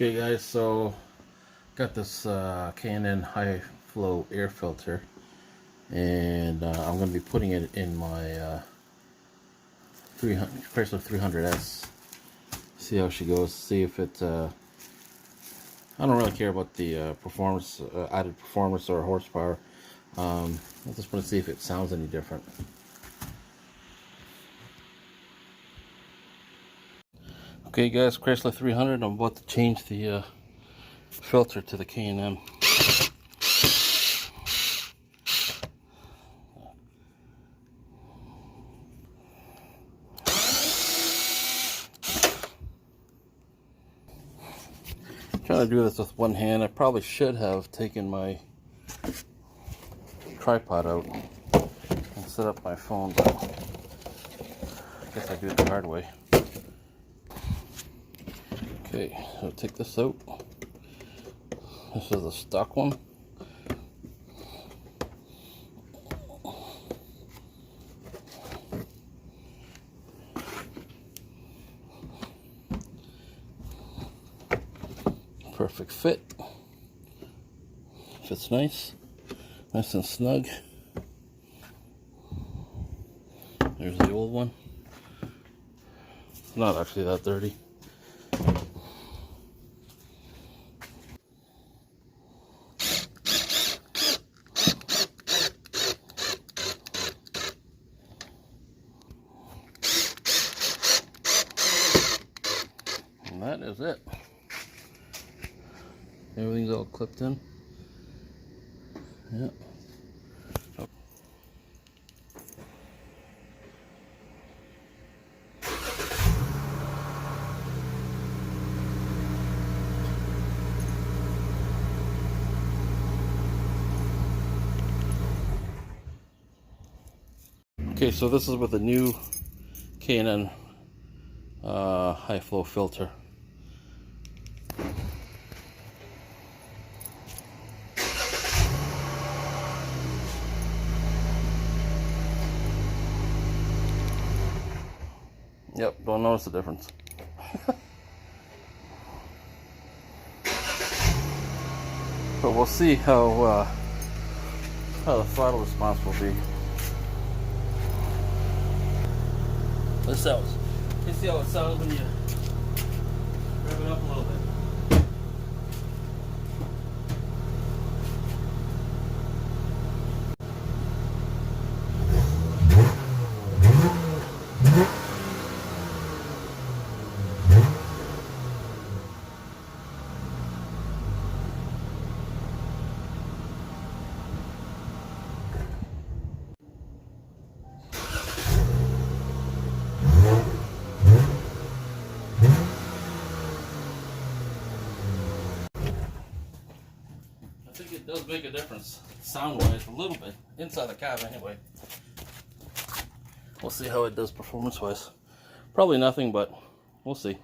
Okay guys, so got this K&N high flow air filter, and I'm going to be putting it in my 300 Chrysler 300S. See how she goes. See if it. I don't really care about the performance, added performance or horsepower. I just want to see if it sounds any different. Okay guys, Chrysler 300. I'm about to change the filter to the K&N. Trying to do this with one hand. I probably should have taken my tripod out and set up my phone, but I guess I do it the hard way. Okay, so take this out. This is a stock one. Perfect fit. Fits nice and snug. There's the old one. It's not actually that dirty. And that is it. Everything's all clipped in. Yep. Okay, so this is with the new K&N high flow filter. Yep, don't notice the difference. But we'll see how the throttle response will be. Let's see how it sounds when you rev it up a little bit. I think it does make a difference, sound-wise, a little bit, inside the cab anyway. We'll see how it does performance-wise. Probably nothing, but we'll see.